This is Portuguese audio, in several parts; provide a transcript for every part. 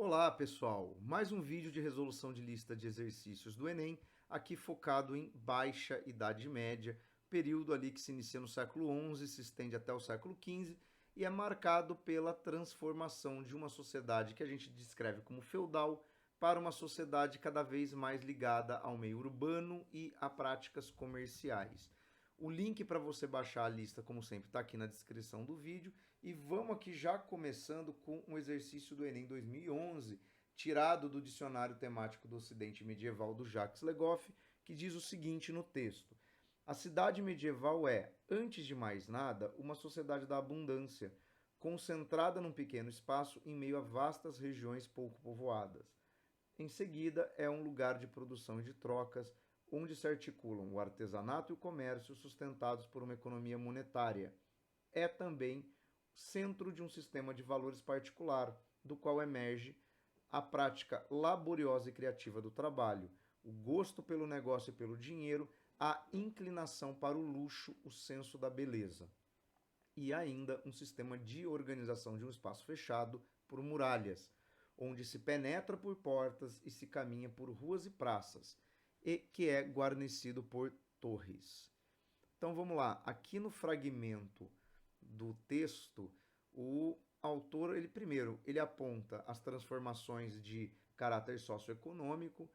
Olá, pessoal! Mais um vídeo de resolução de lista de exercícios do Enem, aqui focado em Baixa Idade Média, período ali que se inicia no século XI, se estende até o século XV e é marcado pela transformação de uma sociedade que a gente descreve como feudal para uma sociedade cada vez mais ligada ao meio urbano e a práticas comerciais. O link para você baixar a lista, como sempre, está aqui na descrição do vídeo. E vamos aqui já começando com um exercício do Enem 2011, tirado do Dicionário Temático do Ocidente Medieval do Jacques Le Goff, que diz o seguinte no texto: a cidade medieval é, antes de mais nada, uma sociedade da abundância, concentrada num pequeno espaço em meio a vastas regiões pouco povoadas. Em seguida, é um lugar de produção e de trocas, onde se articulam o artesanato e o comércio sustentados por uma economia monetária. É também centro de um sistema de valores particular, do qual emerge a prática laboriosa e criativa do trabalho, o gosto pelo negócio e pelo dinheiro, a inclinação para o luxo, o senso da beleza. E ainda um sistema de organização de um espaço fechado por muralhas, onde se penetra por portas e se caminha por ruas e praças, e que é guarnecido por torres. Então vamos lá, aqui no fragmento do texto, o autor, ele aponta as transformações de caráter socioeconômico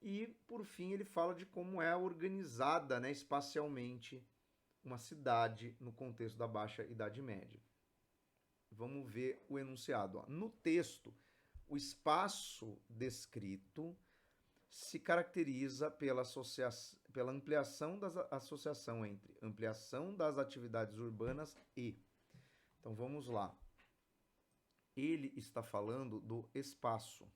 e, por fim, ele fala de como é organizada, né, espacialmente uma cidade no contexto da Baixa Idade Média. Vamos ver o enunciado. Ó. No texto, o espaço descrito se caracteriza pela ampliação da associação entre ampliação das atividades urbanas e. Então vamos lá. Ele está falando do espaço.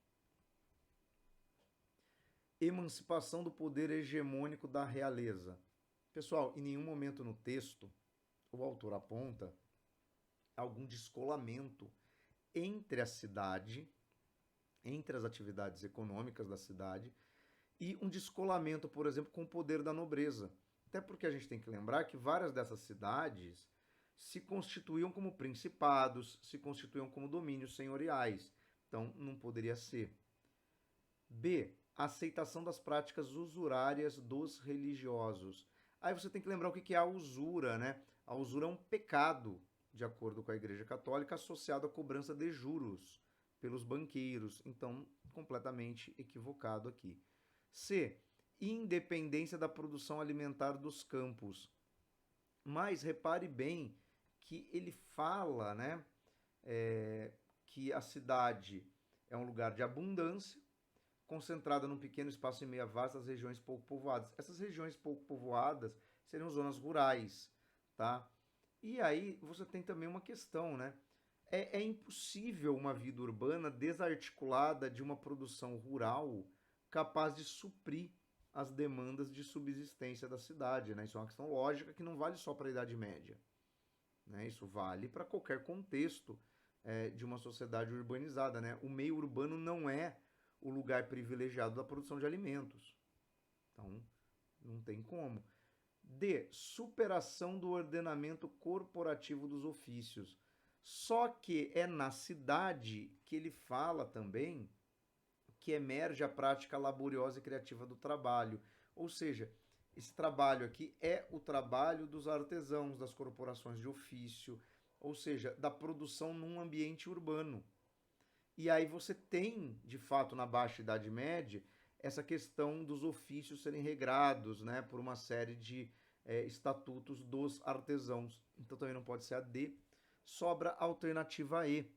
Emancipação do poder hegemônico da realeza. Pessoal, em nenhum momento no texto o autor aponta algum descolamento entre a cidade, entre as atividades econômicas da cidade, e um descolamento, por exemplo, com o poder da nobreza. Até porque a gente tem que lembrar que várias dessas cidades se constituíam como principados, se constituíam como domínios senhoriais. Então, não poderia ser. B. Aceitação das práticas usurárias dos religiosos. Aí você tem que lembrar o que é a usura, né? A usura é um pecado, de acordo com a Igreja Católica, associado à cobrança de juros pelos banqueiros. Então, completamente equivocado aqui. C. Independência da produção alimentar dos campos. Mas repare bem que ele fala, né, que a cidade é um lugar de abundância, concentrada num pequeno espaço em meio a vastas regiões pouco povoadas. Essas regiões pouco povoadas seriam zonas rurais, tá? E aí você tem também uma questão, né? É impossível uma vida urbana desarticulada de uma produção rural capaz de suprir as demandas de subsistência da cidade, né? Isso é uma questão lógica que não vale só para a Idade Média, né? Isso vale para qualquer contexto de uma sociedade urbanizada, né? O meio urbano não é o lugar privilegiado da produção de alimentos. Então, não tem como. D. Superação do ordenamento corporativo dos ofícios. Só que é na cidade que ele fala também que emerge a prática laboriosa e criativa do trabalho. Ou seja, esse trabalho aqui é o trabalho dos artesãos, das corporações de ofício, ou seja, da produção num ambiente urbano. E aí você tem, de fato, na Baixa Idade Média, essa questão dos ofícios serem regrados, né, por uma série de estatutos dos artesãos. Então também não pode ser a D. Sobra a alternativa E,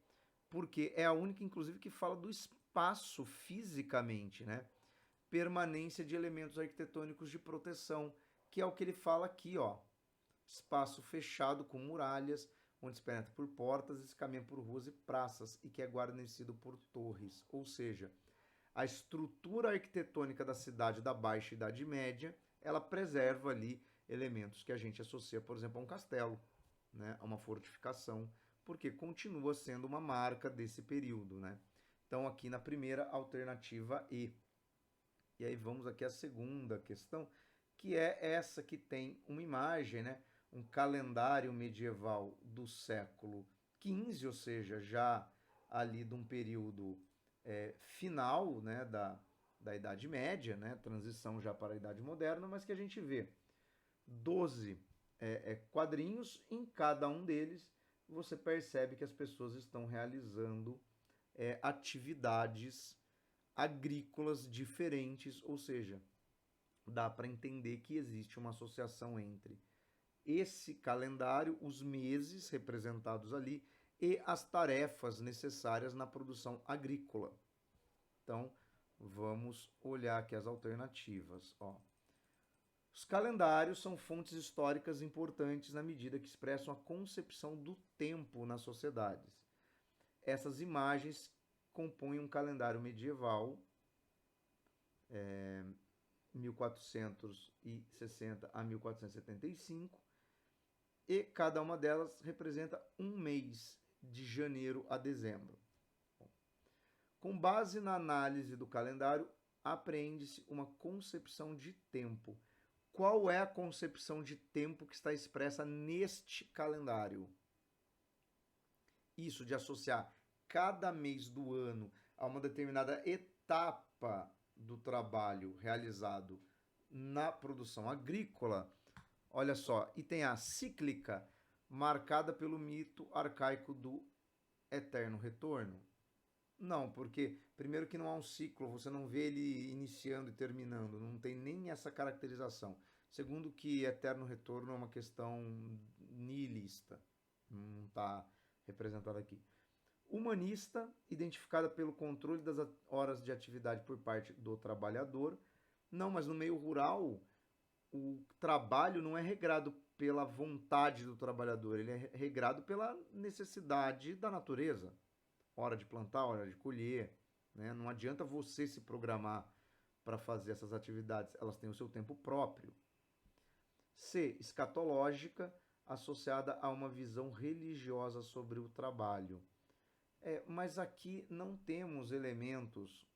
porque é a única, inclusive, que fala do espaço fisicamente, né? Permanência de elementos arquitetônicos de proteção, que é o que ele fala aqui, ó. Espaço fechado com muralhas, onde se penetra por portas e se caminha por ruas e praças, e que é guarnecido por torres. Ou seja, a estrutura arquitetônica da cidade da Baixa Idade Média, ela preserva ali elementos que a gente associa, por exemplo, a um castelo, né, a uma fortificação, porque continua sendo uma marca desse período, né? Então, aqui na primeira alternativa E. E aí vamos aqui à segunda questão, que é essa que tem uma imagem, né? Um calendário medieval do século XV, ou seja, já ali de um período final, né, da Idade Média, né, transição já para a Idade Moderna, mas que a gente vê 12 quadrinhos, em cada um deles você percebe que as pessoas estão realizando atividades agrícolas diferentes, ou seja, dá para entender que existe uma associação entre esse calendário, os meses representados ali e as tarefas necessárias na produção agrícola. Então, vamos olhar aqui as alternativas. Ó. Os calendários são fontes históricas importantes na medida que expressam a concepção do tempo nas sociedades. Essas imagens compõem um calendário medieval, 1460 a 1475, e cada uma delas representa um mês, de janeiro a dezembro. Com base na análise do calendário, apreende-se uma concepção de tempo. Qual é a concepção de tempo que está expressa neste calendário? Isso de associar cada mês do ano a uma determinada etapa do trabalho realizado na produção agrícola. Olha só, e tem a cíclica, marcada pelo mito arcaico do eterno retorno. Não, porque primeiro que não há um ciclo, você não vê ele iniciando e terminando, não tem nem essa caracterização. Segundo que eterno retorno é uma questão nihilista, não está representado aqui. Humanista, identificada pelo controle das horas de atividade por parte do trabalhador. Não, mas no meio rural, o trabalho não é regrado pela vontade do trabalhador, ele é regrado pela necessidade da natureza. Hora de plantar, hora de colher, né? Não adianta você se programar para fazer essas atividades, elas têm o seu tempo próprio. C, escatológica, associada a uma visão religiosa sobre o trabalho. Mas aqui não temos elementos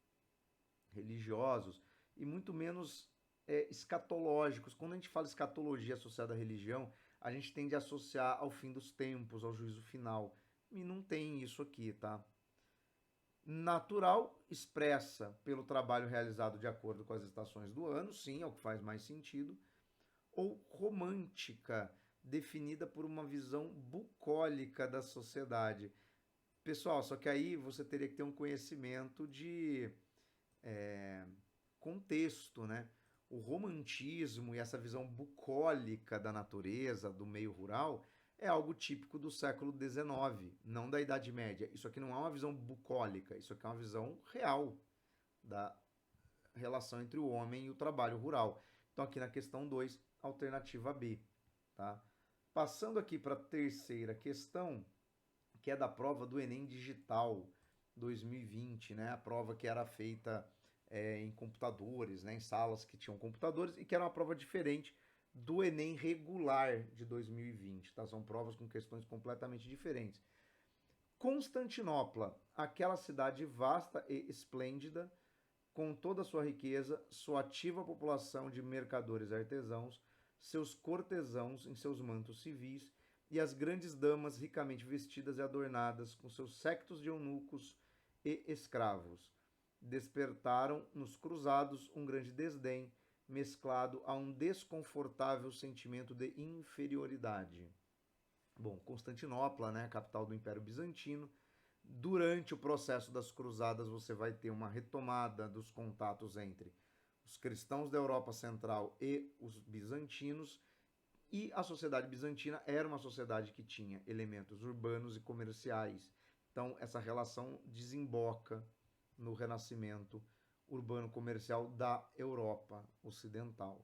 religiosos e muito menos escatológicos. Quando a gente fala escatologia associada à religião, a gente tende a associar ao fim dos tempos, ao juízo final. E não tem isso aqui, tá? Natural, expressa pelo trabalho realizado de acordo com as estações do ano, sim, é o que faz mais sentido. Ou romântica, definida por uma visão bucólica da sociedade. Pessoal, só que aí você teria que ter um conhecimento de contexto, né? O romantismo e essa visão bucólica da natureza, do meio rural, é algo típico do século XIX, não da Idade Média. Isso aqui não é uma visão bucólica, isso aqui é uma visão real da relação entre o homem e o trabalho rural. Então, aqui na questão 2, alternativa B. Tá? Passando aqui para a terceira questão, que é da prova do Enem Digital 2020, né? A prova que era feita em computadores, né? Em salas que tinham computadores, e que era uma prova diferente do Enem regular de 2020. Tá? São provas com questões completamente diferentes. Constantinopla, aquela cidade vasta e esplêndida, com toda a sua riqueza, sua ativa população de mercadores e artesãos, seus cortesãos em seus mantos civis, e as grandes damas ricamente vestidas e adornadas com seus séquitos de eunucos e escravos. Despertaram nos cruzados um grande desdém, mesclado a um desconfortável sentimento de inferioridade. Bom, Constantinopla, né, capital do Império Bizantino. Durante o processo das cruzadas, você vai ter uma retomada dos contatos entre os cristãos da Europa Central e os bizantinos, e a sociedade bizantina era uma sociedade que tinha elementos urbanos e comerciais. Então, essa relação desemboca no renascimento urbano-comercial da Europa Ocidental.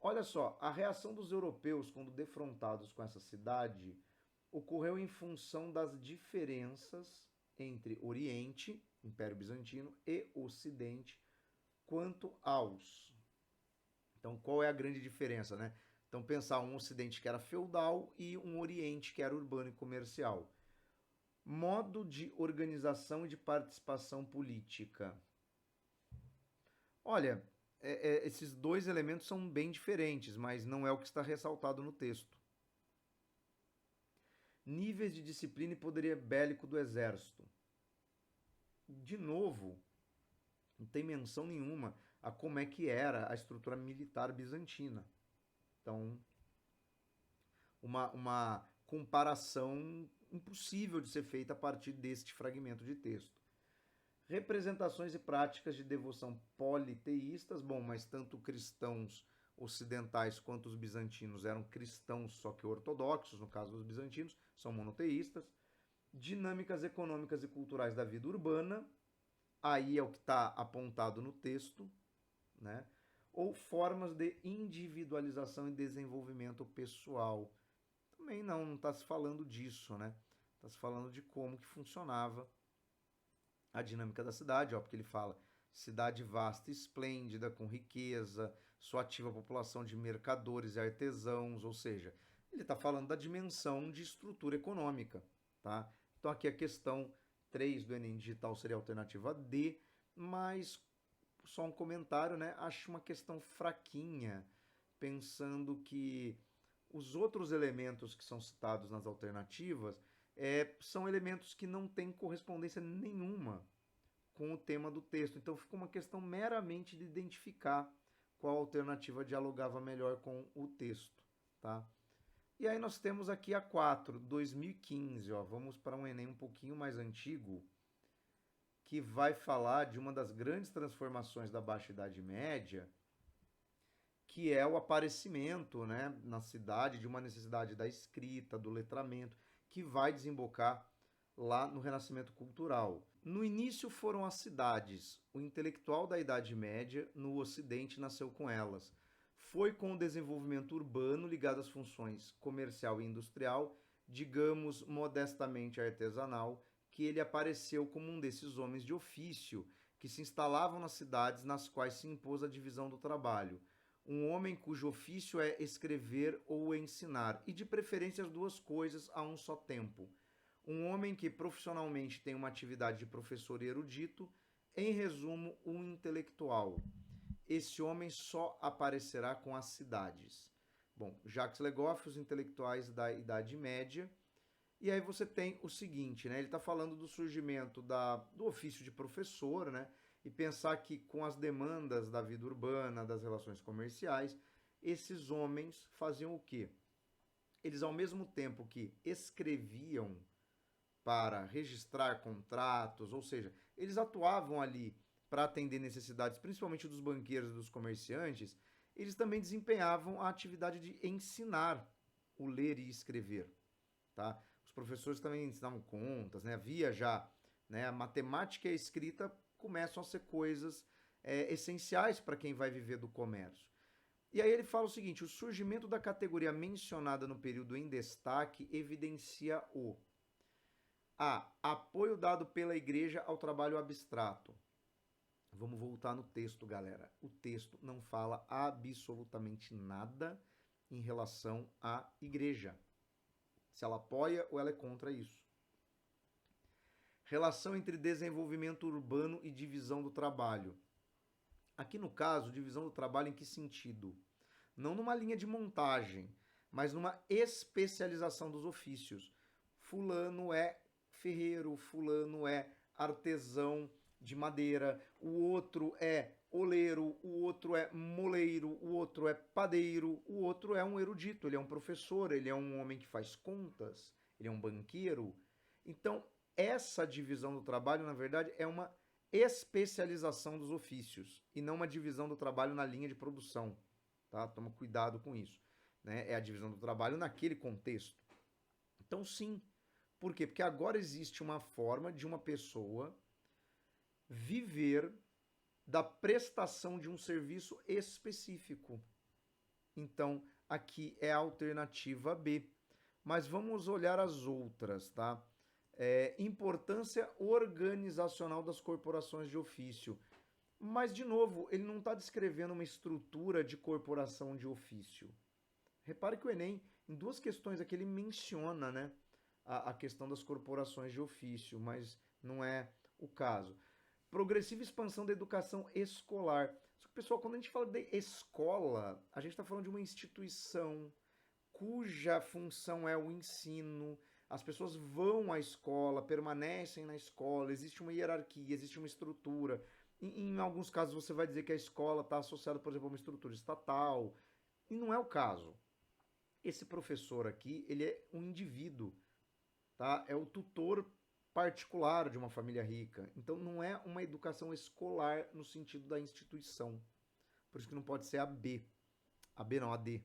Olha só, a reação dos europeus quando defrontados com essa cidade ocorreu em função das diferenças entre Oriente, Império Bizantino, e Ocidente quanto aos. Então, qual é a grande diferença, né? Então, pensar um Ocidente que era feudal e um Oriente que era urbano e comercial. Modo de organização e de participação política. Olha, esses dois elementos são bem diferentes, mas não é o que está ressaltado no texto. Níveis de disciplina e poderio bélico do exército. de novo, não tem menção nenhuma a como é que era a estrutura militar bizantina. Então, uma comparação impossível de ser feita a partir deste fragmento de texto. Representações e práticas de devoção politeístas, bom, mas tanto cristãos ocidentais quanto os bizantinos eram cristãos, só que ortodoxos, no caso dos bizantinos, são monoteístas. Dinâmicas econômicas e culturais da vida urbana, aí é o que está apontado no texto, né? Ou formas de individualização e desenvolvimento pessoal. Também não está se falando disso, né? Está se falando de como que funcionava a dinâmica da cidade, ó, porque ele fala cidade vasta e esplêndida, com riqueza, sua ativa população de mercadores e artesãos, ou seja, ele está falando da dimensão de estrutura econômica, tá? Então aqui a questão 3 do Enem Digital seria a alternativa D, mas só um comentário, né? Acho uma questão fraquinha, pensando que os outros elementos que são citados nas alternativas são elementos que não têm correspondência nenhuma com o tema do texto. Então fica uma questão meramente de identificar qual alternativa dialogava melhor com o texto, tá? E aí nós temos aqui a 4, 2015, ó. Vamos para um Enem um pouquinho mais antigo, que vai falar de uma das grandes transformações da Baixa Idade Média, que é o aparecimento, né, na cidade de uma necessidade da escrita, do letramento, que vai desembocar lá no Renascimento Cultural. No início foram as cidades. O intelectual da Idade Média, no Ocidente, nasceu com elas. Foi com o desenvolvimento urbano ligado às funções comercial e industrial, digamos modestamente artesanal, que ele apareceu como um desses homens de ofício que se instalavam nas cidades nas quais se impôs a divisão do trabalho. Um homem cujo ofício é escrever ou ensinar, e de preferência as duas coisas a um só tempo. Um homem que profissionalmente tem uma atividade de professor e erudito, em resumo, um intelectual. Esse homem só aparecerá com as cidades. Bom, Jacques Le Goff, os intelectuais da Idade Média. E aí você tem o seguinte, né? Ele está falando do surgimento do ofício de professor, né? E pensar que com as demandas da vida urbana, das relações comerciais, esses homens faziam o quê? Eles, ao mesmo tempo que escreviam para registrar contratos, ou seja, eles atuavam ali para atender necessidades, principalmente dos banqueiros e dos comerciantes, eles também desempenhavam a atividade de ensinar o ler e escrever, tá? Os professores também ensinavam contas, né? Havia já, né? A matemática e a escrita começam a ser coisas essenciais para quem vai viver do comércio. E aí ele fala o seguinte: o surgimento da categoria mencionada no período em destaque evidencia o A. Apoio dado pela igreja ao trabalho abstrato. Vamos voltar no texto, galera. O texto não fala absolutamente nada em relação à igreja. Se ela apoia ou ela é contra isso. Relação entre desenvolvimento urbano e divisão do trabalho. Aqui no caso, divisão do trabalho em que sentido? Não numa linha de montagem, mas numa especialização dos ofícios. Fulano é ferreiro, fulano é artesão de madeira, o outro é oleiro, o outro é moleiro, o outro é padeiro, o outro é um erudito, ele é um professor, ele é um homem que faz contas, ele é um banqueiro. Então, essa divisão do trabalho, na verdade, é uma especialização dos ofícios e não uma divisão do trabalho na linha de produção, tá? Toma cuidado com isso, né? É a divisão do trabalho naquele contexto. Então, sim. Por quê? Porque agora existe uma forma de uma pessoa viver da prestação de um serviço específico. Então, aqui é a alternativa B. Mas vamos olhar as outras, tá? Importância organizacional das corporações de ofício. Mas, de novo, ele não está descrevendo uma estrutura de corporação de ofício. Repare que o Enem, em duas questões aqui, ele menciona, né, a questão das corporações de ofício, mas não é o caso. Progressiva expansão da educação escolar. Só que, pessoal, quando a gente fala de escola, a gente está falando de uma instituição cuja função é o ensino, As pessoas vão à escola, permanecem na escola, existe uma hierarquia, existe uma estrutura. Em alguns casos você vai dizer que a escola está associada, por exemplo, a uma estrutura estatal, e não é o caso. Esse professor aqui, ele é um indivíduo, tá? É o tutor particular de uma família rica. Então não é uma educação escolar no sentido da instituição. Por isso que não pode ser a B. A B não, a D.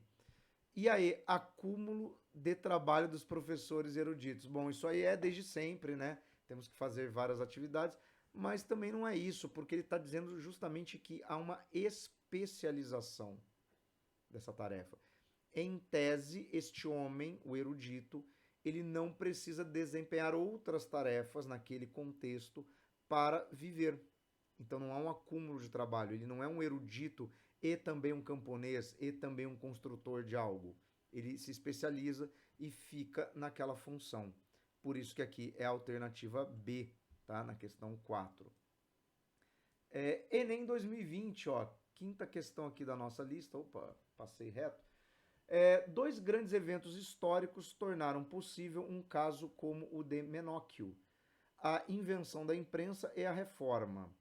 E aí, acúmulo de trabalho dos professores eruditos. Bom, isso aí é desde sempre, né? Temos que fazer várias atividades, mas também não é isso, porque ele está dizendo justamente que há uma especialização dessa tarefa. Em tese, este homem, o erudito, ele não precisa desempenhar outras tarefas naquele contexto para viver. Então não há um acúmulo de trabalho, ele não é um erudito e também um camponês e também um construtor de algo. Ele se especializa e fica naquela função. Por isso que aqui é a alternativa B, tá? Na questão 4. Enem 2020, ó, quinta questão aqui da nossa lista. Opa, passei reto. Dois grandes eventos históricos tornaram possível um caso como o de Menóquio: a invenção da imprensa e a reforma.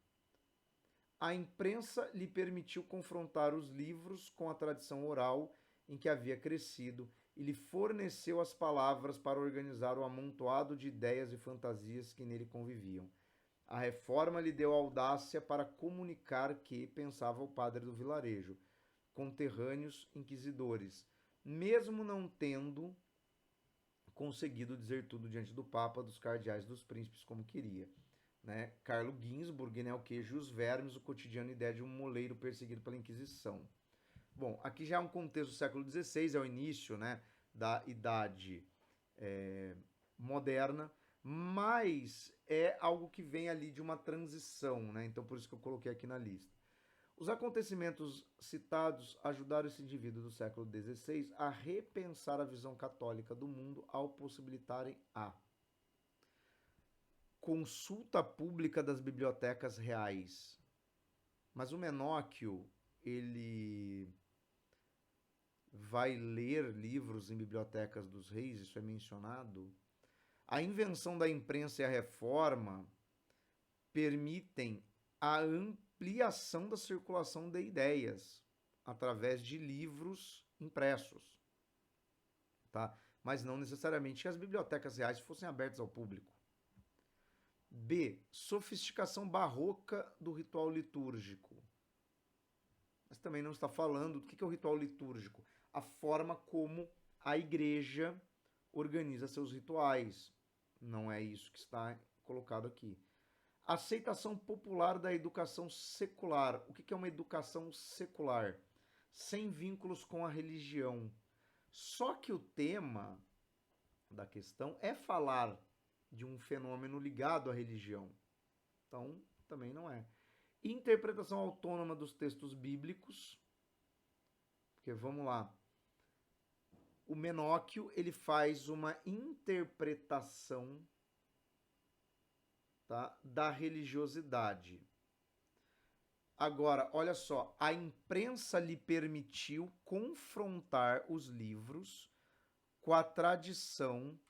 A imprensa lhe permitiu confrontar os livros com a tradição oral em que havia crescido e lhe forneceu as palavras para organizar o amontoado de ideias e fantasias que nele conviviam. A reforma lhe deu audácia para comunicar que pensava o padre do vilarejo, conterrâneos inquisidores, mesmo não tendo conseguido dizer tudo diante do Papa, dos cardeais, dos príncipes, como queria. Né? Carlo Ginzburg, né? O queijo e os vermes, o cotidiano e ideia de um moleiro perseguido pela Inquisição. Bom, aqui já é um contexto do século XVI, é o início, né, da Idade Moderna, mas é algo que vem ali de uma transição, né? Então por isso que eu coloquei aqui na lista. Os acontecimentos citados ajudaram esse indivíduo do século XVI a repensar a visão católica do mundo ao possibilitarem a consulta pública das bibliotecas reais. Mas o Menóquio, ele vai ler livros em bibliotecas dos reis, isso é mencionado. A invenção da imprensa e a reforma permitem a ampliação da circulação de ideias através de livros impressos, tá? Mas não necessariamente que as bibliotecas reais fossem abertas ao público. B. Sofisticação barroca do ritual litúrgico. Mas também não está falando do que é o ritual litúrgico. A forma como a igreja organiza seus rituais. Não é isso que está colocado aqui. Aceitação popular da educação secular. O que é uma educação secular? Sem vínculos com a religião. Só que o tema da questão é falar de um fenômeno ligado à religião. Então, também não é. Interpretação autônoma dos textos bíblicos. Porque, vamos lá, o Menóquio, ele faz uma interpretação, tá, da religiosidade. Agora, olha só, a imprensa lhe permitiu confrontar os livros com a tradição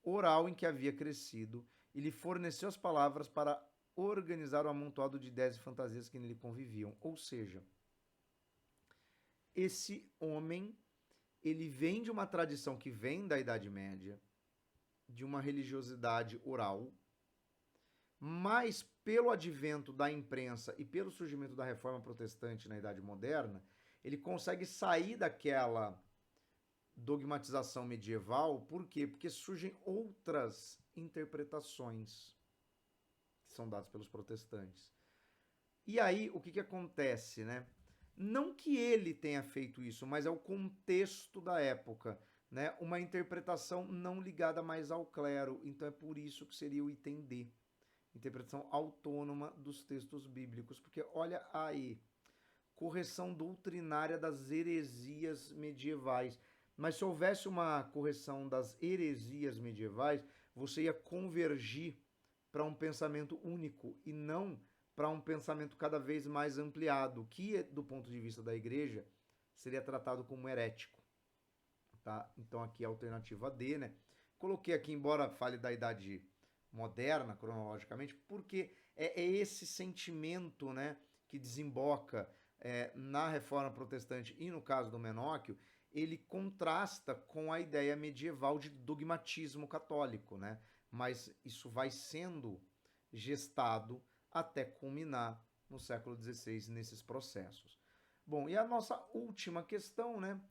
oral em que havia crescido e lhe forneceu as palavras para organizar o amontoado de ideias e fantasias que nele conviviam. Ou seja, esse homem, ele vem de uma tradição que vem da Idade Média, de uma religiosidade oral, mas pelo advento da imprensa e pelo surgimento da Reforma Protestante na Idade Moderna, ele consegue sair daquela dogmatização medieval. Por quê? Porque surgem outras interpretações que são dadas pelos protestantes. E aí, o que acontece, né? Não que ele tenha feito isso, mas é o contexto da época, né? Uma interpretação não ligada mais ao clero. Então é por isso que seria o item D. Interpretação autônoma dos textos bíblicos. Porque olha aí, correção doutrinária das heresias medievais. Mas se houvesse uma correção das heresias medievais, você ia convergir para um pensamento único e não para um pensamento cada vez mais ampliado, que, do ponto de vista da igreja, seria tratado como herético. Tá? Então aqui a alternativa D, né? Coloquei aqui, embora fale da Idade Moderna, cronologicamente, porque é esse sentimento, né, que desemboca na Reforma Protestante e no caso do Menóquio, ele contrasta com a ideia medieval de dogmatismo católico, né? Mas isso vai sendo gestado até culminar no século XVI nesses processos. Bom, e a nossa última questão, né?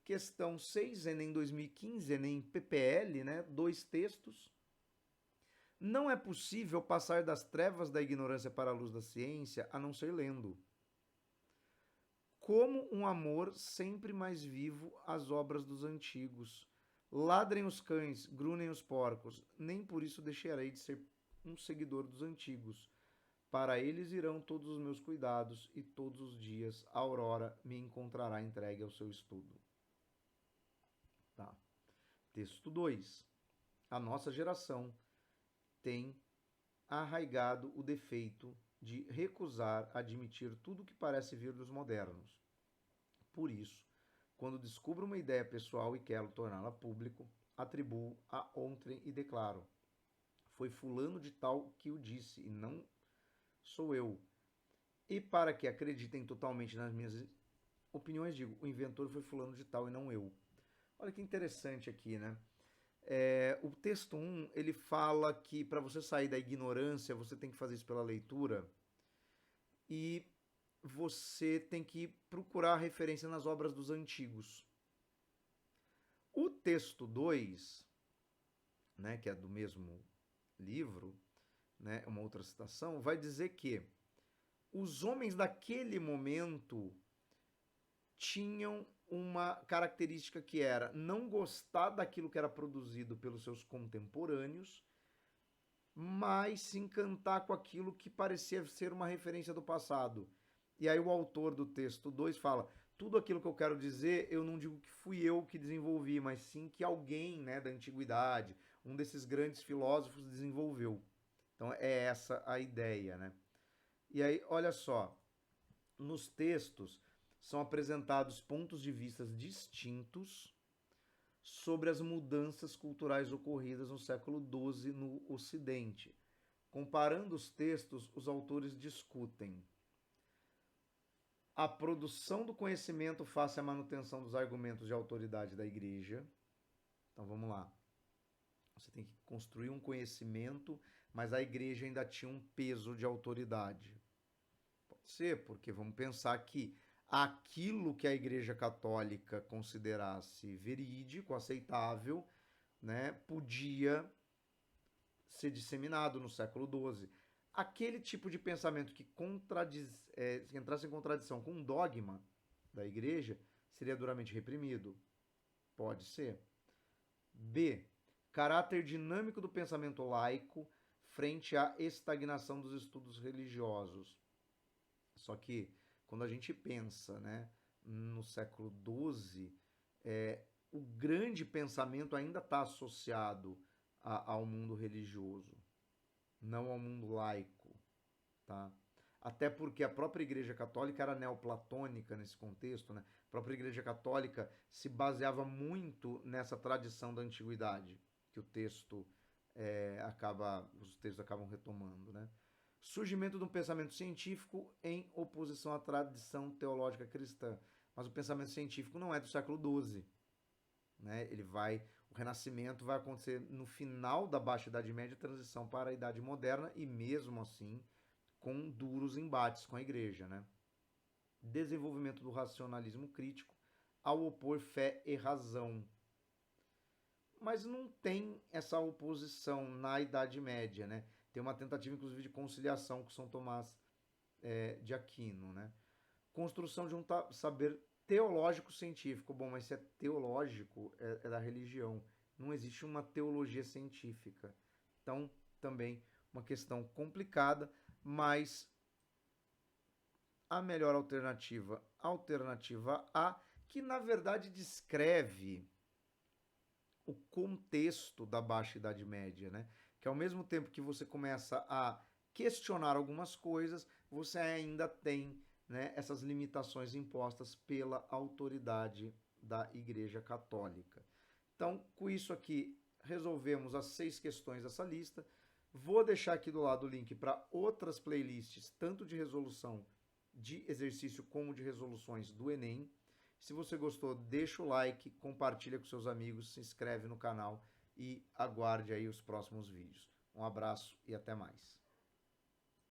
Questão 6, Enem 2015, Enem PPL, né? 2 textos. Não é possível passar das trevas da ignorância para a luz da ciência a não ser lendo. Como um amor sempre mais vivo às obras dos antigos. Ladrem os cães, grunem os porcos, nem por isso deixarei de ser um seguidor dos antigos. Para eles irão todos os meus cuidados, e todos os dias a aurora me encontrará entregue ao seu estudo. Tá. Texto 2. A nossa geração tem arraigado o defeito de recusar admitir tudo que parece vir dos modernos. Por isso, quando descubro uma ideia pessoal e quero torná-la público, atribuo a outrem e declaro: foi fulano de tal que o disse, e não sou eu. E para que acreditem totalmente nas minhas opiniões, digo: o inventor foi fulano de tal e não eu. Olha que interessante aqui, né? O texto 1, ele fala que para você sair da ignorância, você tem que fazer isso pela leitura e você tem que procurar referência nas obras dos antigos. O texto 2, né, que é do mesmo livro, né, uma outra citação, vai dizer que os homens daquele momento tinham uma característica que era não gostar daquilo que era produzido pelos seus contemporâneos, mas se encantar com aquilo que parecia ser uma referência do passado. E aí o autor do texto 2 fala: tudo aquilo que eu quero dizer, eu não digo que fui eu que desenvolvi, mas sim que alguém, né, da antiguidade, um desses grandes filósofos desenvolveu. Então é essa a ideia, né? E aí, olha só, nos textos são apresentados pontos de vista distintos sobre as mudanças culturais ocorridas no século XII no Ocidente. Comparando os textos, os autores discutem a produção do conhecimento face à manutenção dos argumentos de autoridade da igreja. Então vamos lá. Você tem que construir um conhecimento, mas a igreja ainda tinha um peso de autoridade. Pode ser, porque vamos pensar que aquilo que a Igreja Católica considerasse verídico, aceitável, né, podia ser disseminado no século XII. Aquele tipo de pensamento que entrasse em contradição com um dogma da Igreja seria duramente reprimido. Pode ser. B. Caráter dinâmico do pensamento laico frente à estagnação dos estudos religiosos. Só que quando a gente pensa, né, no século XII, o grande pensamento ainda está associado ao mundo religioso, não ao mundo laico. Tá? Até porque a própria Igreja Católica era neoplatônica nesse contexto, né? A própria Igreja Católica se baseava muito nessa tradição da antiguidade, que os textos acabam retomando, né? Surgimento de um pensamento científico em oposição à tradição teológica cristã. Mas o pensamento científico não é do século XII. Né? O Renascimento vai acontecer no final da Baixa Idade Média, transição para a Idade Moderna, e mesmo assim com duros embates com a Igreja. Né? Desenvolvimento do racionalismo crítico ao opor fé e razão. Mas não tem essa oposição na Idade Média, né? Tem uma tentativa, inclusive, de conciliação com São Tomás de Aquino, né? Construção de um saber teológico-científico. Bom, mas se é teológico, é da religião. Não existe uma teologia científica. Então, também uma questão complicada, mas a melhor alternativa A, que na verdade descreve o contexto da Baixa Idade Média, né? Que ao mesmo tempo que você começa a questionar algumas coisas, você ainda tem, né, essas limitações impostas pela autoridade da Igreja Católica. Então, com isso aqui, resolvemos as 6 questões dessa lista. Vou deixar aqui do lado o link para outras playlists, tanto de resolução de exercício como de resoluções do Enem. Se você gostou, deixa o like, compartilha com seus amigos, se inscreve no canal e aguarde aí os próximos vídeos. Um abraço e até mais.